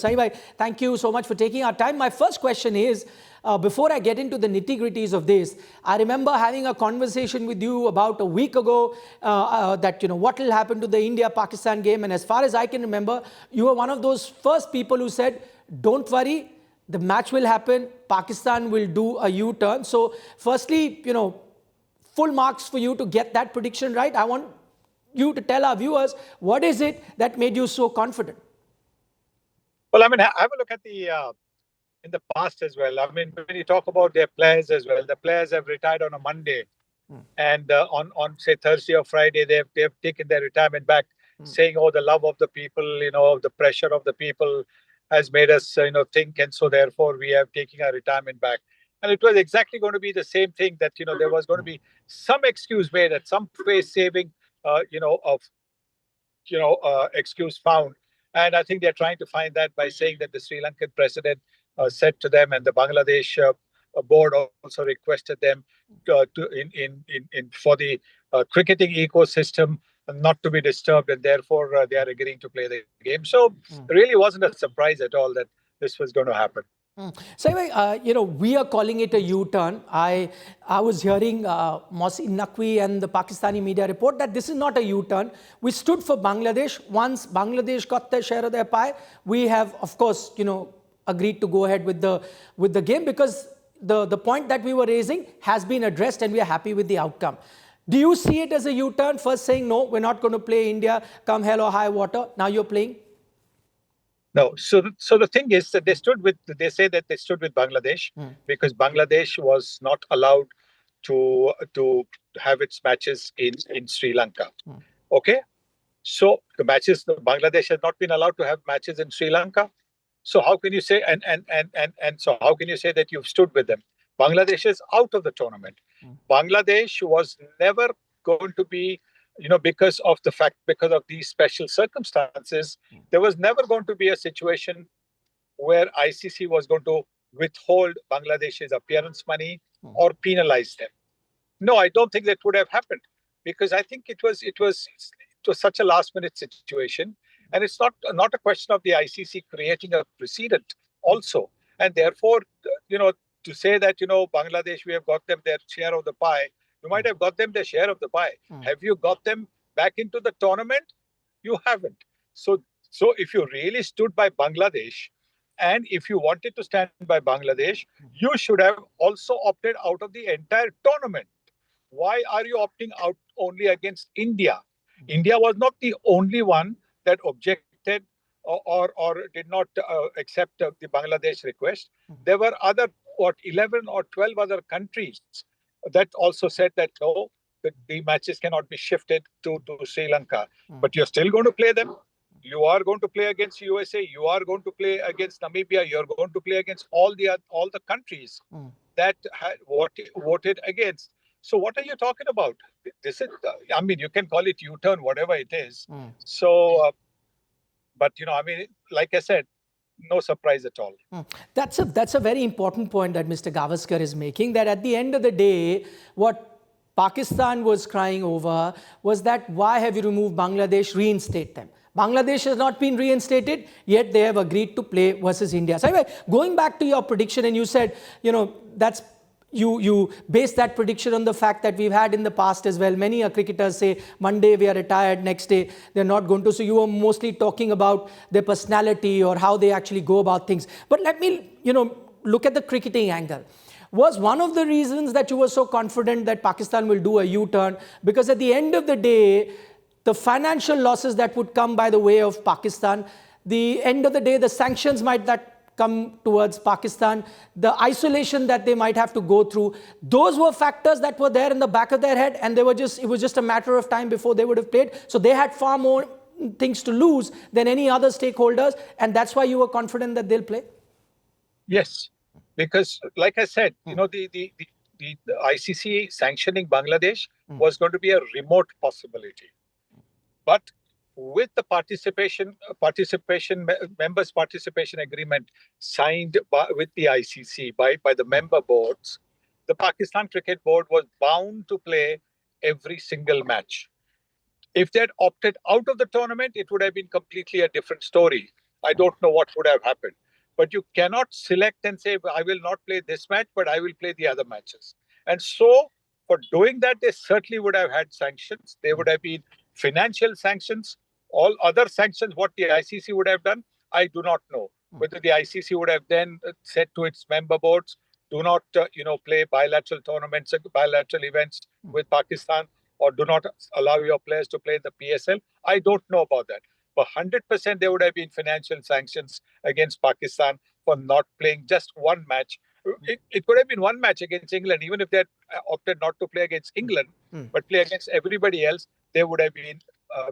Sunil bhai, thank you so much for taking our time. My first question is, before I get into the nitty-gritties of this, I remember having a conversation with you about a week ago that, what will happen to the India-Pakistan game. And as far as I can remember, you were one of those first people who said, don't worry, the match will happen. Pakistan will do a U-turn. So firstly, full marks for you to get that prediction right. I want you to tell our viewers, what is it that made you so confident? Well, have a look at in the past as well. When you talk about their players as well, the players have retired on a Monday, and on say Thursday or Friday, they've taken their retirement back, saying, "Oh, the love of the people, the pressure of the people has made us, think, and so therefore we have taken our retirement back." And it was exactly going to be the same thing that there was going to be some excuse made at some face saving, excuse found. And I think they're trying to find that by saying that the Sri Lankan president said to them, and the Bangladesh board also requested them for the cricketing ecosystem not to be disturbed, and therefore they are agreeing to play the game. So it really wasn't a surprise at all that this was going to happen. So anyway, we are calling it a U-turn. I was hearing Mohsin Naqvi and the Pakistani media report that this is not a U-turn. We stood for Bangladesh. Once Bangladesh got their share of their pie, we have, of course, agreed to go ahead with the game because the point that we were raising has been addressed and we are happy with the outcome. Do you see it as a U-turn? First saying, no, we're not going to play India, come hell or high water. Now you're playing? No. So the thing is that they say that they stood with Bangladesh because Bangladesh was not allowed to have its matches in Sri Lanka. Okay. So Bangladesh has not been allowed to have matches in Sri Lanka. So how can you say so how can you say that you've stood with them? Bangladesh is out of the tournament. Bangladesh was never going to be, because of these special circumstances, there was never going to be a situation where ICC was going to withhold Bangladesh's appearance money or penalize them. No, I don't think that would have happened because I think it was such a last-minute situation, and it's not a question of the ICC creating a precedent also, and therefore, to say that Bangladesh, we have got them their share of the pie. You might have got them their share of the pie. Have you got them back into the tournament? You haven't. So if you really stood by Bangladesh, and if you wanted to stand by Bangladesh, you should have also opted out of the entire tournament. Why are you opting out only against India? India was not the only one that objected or did not accept the Bangladesh request. There were other 11 or 12 other countries that also said that no, the matches cannot be shifted to Sri Lanka. But you're still going to play them. You are going to play against USA. You are going to play against Namibia. You're going to play against all the countries that had voted against. So what are you talking about? This is, you can call it U-turn, whatever it is. So, but like I said, no surprise at all. That's a very important point that Mr. Gavaskar is making, that at the end of the day, what Pakistan was crying over was that why have you removed Bangladesh, reinstate them. Bangladesh has not been reinstated, yet they have agreed to play versus India. So anyway, going back to your prediction, and you said, that's you base that prediction on the fact that we've had in the past as well. Many cricketers say Monday we are retired, next day they're not going to. So you were mostly talking about their personality or how they actually go about things. But let me, look at the cricketing angle. Was one of the reasons that you were so confident that Pakistan will do a U-turn? Because at the end of the day, the financial losses that would come by the way of Pakistan, the end of the day, the sanctions might come towards Pakistan, the isolation that they might have to go through, those were factors that were there in the back of their head, and it was just a matter of time before they would have played. So they had far more things to lose than any other stakeholders, and that's why you were confident that they'll play? Yes, because like I said, the ICC sanctioning Bangladesh was going to be a remote possibility. But with the members' participation agreement signed with the ICC by the member boards, the Pakistan Cricket Board was bound to play every single match. If they had opted out of the tournament, it would have been completely a different story. I don't know what would have happened. But you cannot select and say, I will not play this match, but I will play the other matches. And so, for doing that, they certainly would have had sanctions. There would have been financial sanctions. All other sanctions, what the ICC would have done, I do not know. Whether the ICC would have then said to its member boards, do not, play bilateral tournaments, bilateral events with Pakistan, or do not allow your players to play the PSL. I don't know about that. But 100% there would have been financial sanctions against Pakistan for not playing just one match. It could have been one match against England, even if they had opted not to play against England, but play against everybody else, there would have been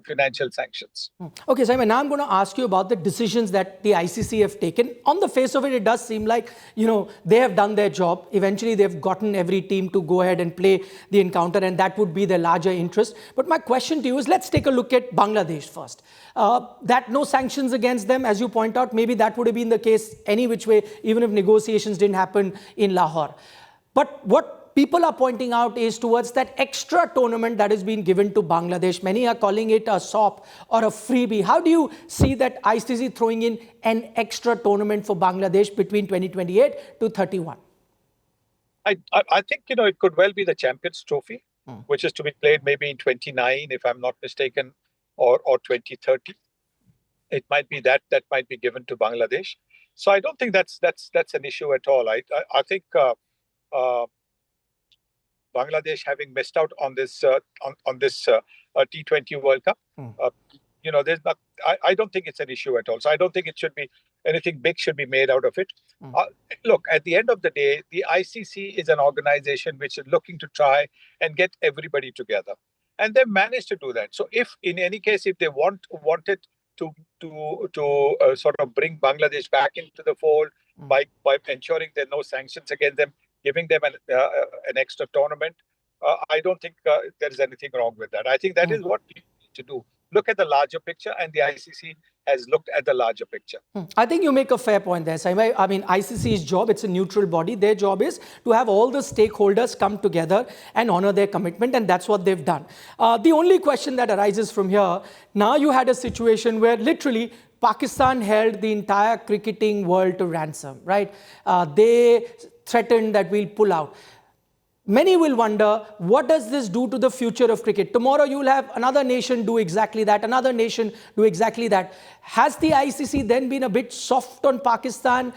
financial sanctions. Okay, Simon, now I'm going to ask you about the decisions that the ICC have taken. On the face of it, it does seem like, they have done their job. Eventually, they've gotten every team to go ahead and play the encounter, and that would be their larger interest. But my question to you is, let's take a look at Bangladesh first. That no sanctions against them, as you point out, maybe that would have been the case any which way, even if negotiations didn't happen in Lahore. But what people are pointing out is towards that extra tournament that is being given to Bangladesh. Many are calling it a SOP or a freebie. How do you see that ICC throwing in an extra tournament for Bangladesh between 2028 to 31? I think, it could well be the Champions Trophy, which is to be played maybe in 29, if I'm not mistaken, or 2030. It might be that might be given to Bangladesh. So I don't think that's an issue at all. I think Bangladesh having missed out on this T20 World Cup, there's not. I don't think it's an issue at all. So I don't think it should be anything big should be made out of it. Look, at the end of the day, the ICC is an organization which is looking to try and get everybody together, and they've managed to do that. So if in any case, if they wanted to sort of bring Bangladesh back into the fold by ensuring there are no sanctions against them, giving them an extra tournament, I don't think there is anything wrong with that. I think that is what we need to do. Look at the larger picture, and the ICC has looked at the larger picture. I think you make a fair point there, Simon. I mean, ICC's job, it's a neutral body. Their job is to have all the stakeholders come together and honor their commitment, and that's what they've done. The only question that arises from here, now you had a situation where literally Pakistan held the entire cricketing world to ransom, right? They threatened that we'll pull out. Many will wonder, what does this do to the future of cricket? Tomorrow you will have another nation do exactly that, another nation do exactly that. Has the ICC then been a bit soft on Pakistan,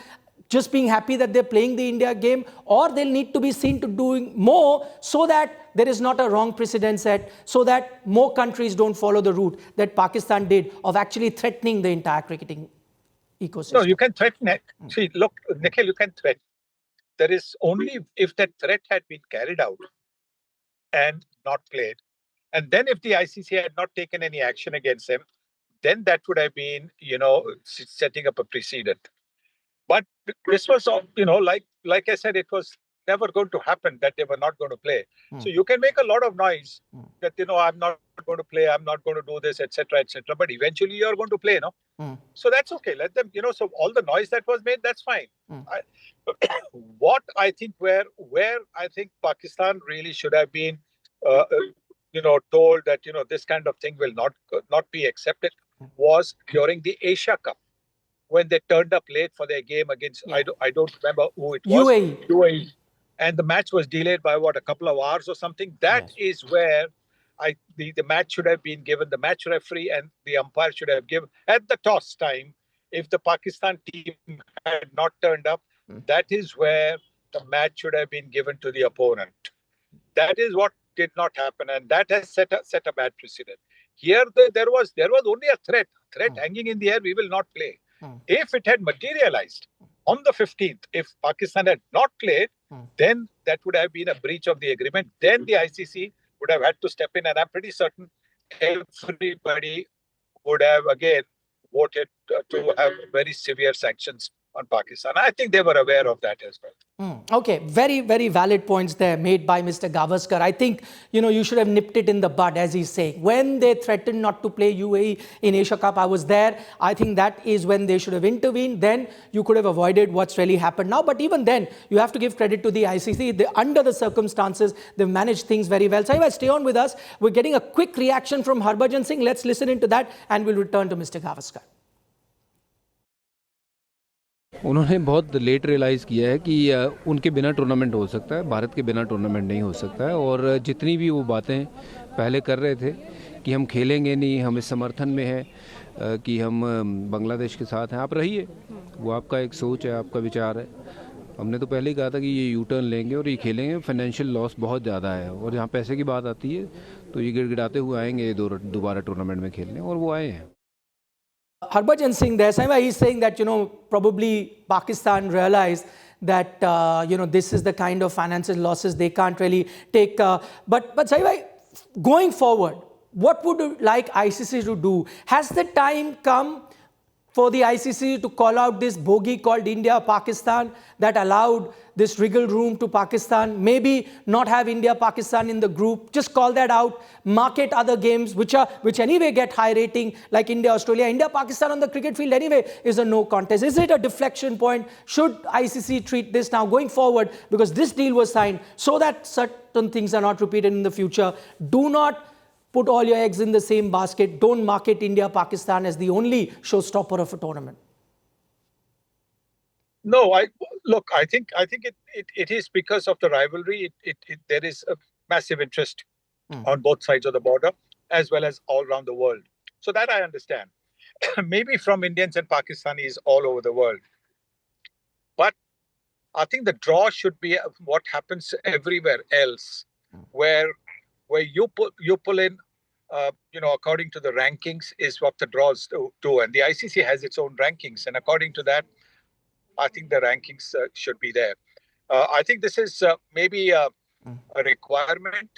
just being happy that they're playing the India game, or they'll need to be seen to doing more so that there is not a wrong precedent set, so that more countries don't follow the route that Pakistan did of actually threatening the entire cricketing ecosystem? No, you can threaten it. See, look, Nikhil, you can threaten. There is only if that threat had been carried out and not played, and then if the ICC had not taken any action against them, then that would have been, setting up a precedent. But this was, like I said, it was never going to happen that they were not going to play. So you can make a lot of noise that, I'm not going to play, I'm not going to do this, etc., etc. But eventually you're going to play, no? So that's okay. Let them, so all the noise that was made, that's fine. What I think where I think Pakistan really should have been, told that, this kind of thing will not be accepted was during the Asia Cup, when they turned up late for their game against, I don't remember who it was. UAE. And the match was delayed by a couple of hours or something. That is where the match should have been given. The match referee and the umpire should have given, at the toss time, if the Pakistan team had not turned up, that is where the match should have been given to the opponent. That is what did not happen, and that has set a bad precedent. Here, there was only a threat hanging in the air. We will not play. If it had materialized on the 15th, if Pakistan had not played, then that would have been a breach of the agreement. Then the ICC would have had to step in, and I'm pretty certain everybody would have again voted to have very severe sanctions on Pakistan. I think they were aware of that as well. Okay, very, very valid points there made by Mr. Gavaskar. I think, you should have nipped it in the bud, as he's saying. When they threatened not to play UAE in Asia Cup, I was there. I think that is when they should have intervened. Then you could have avoided what's really happened now. But even then, you have to give credit to the ICC. Under the circumstances, they've managed things very well. So anyway, stay on with us. We're getting a quick reaction from Harbhajan Singh. Let's listen into that, and we'll return to Mr. Gavaskar. उन्होंने बहुत late realise किया है कि उनके बिना tournament हो सकता है, भारत के बिना टूर्नामेंट नहीं हो सकता है। और जितनी भी वो बातें पहले कर रहे थे कि हम खेलेंगे नहीं, हम इस समर्थन में हैं कि हम बांग्लादेश के साथ हैं, आप रहिए, वो आपका एक सोच है, आपका विचार है। हमने तो पहले ही कहा था कि ये यू टर्न लेंगे और ये खेलेंगे। फाइनेंशियल लॉस बहुत ज़्यादा है और जहाँ पैसे की बात आती है तो ये गिड़गिड़ाते हुए आएंगे दोबारा टूर्नामेंट में खेलने, और वो आए हैं। Harbhajan Singh there, Saima, he's saying that, probably Pakistan realized that, this is the kind of financial losses they can't really take. But Saima, going forward, what would you like ICC to do? Has the time come for the ICC to call out this bogey called India-Pakistan that allowed this wriggle room to Pakistan? Maybe not have India-Pakistan in the group, just call that out, market other games which anyway get high rating, like India-Australia. India-Pakistan on the cricket field anyway is a no contest. Is it a deflection point? Should ICC treat this now going forward, because this deal was signed so that certain things are not repeated in the future? Do not put all your eggs in the same basket. Don't market India-Pakistan as the only showstopper of a tournament. No, I think it is because of the rivalry. There is a massive interest on both sides of the border, as well as all around the world. So that I understand. Maybe from Indians and Pakistanis all over the world. But I think the draw should be what happens everywhere else, where you pull in, according to the rankings is what the draws do, and the ICC has its own rankings, and according to that, I think the rankings should be there. I think this is maybe a requirement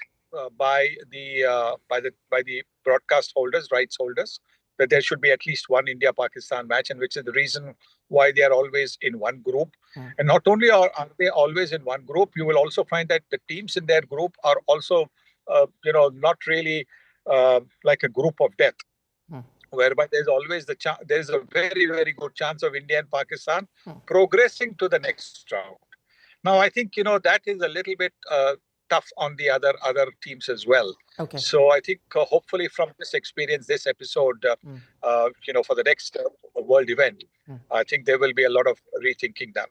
by the broadcast holders, rights holders, that there should be at least one India-Pakistan match, and which is the reason why they are always in one group. And not only are they always in one group, you will also find that the teams in their group are also, not really like a group of death, whereby there's always there's a very, very good chance of India and Pakistan progressing to the next round. Now, I think, that is a little bit tough on the other teams as well. Okay. So I think hopefully from this experience, this episode, for the next world event, I think there will be a lot of rethinking done.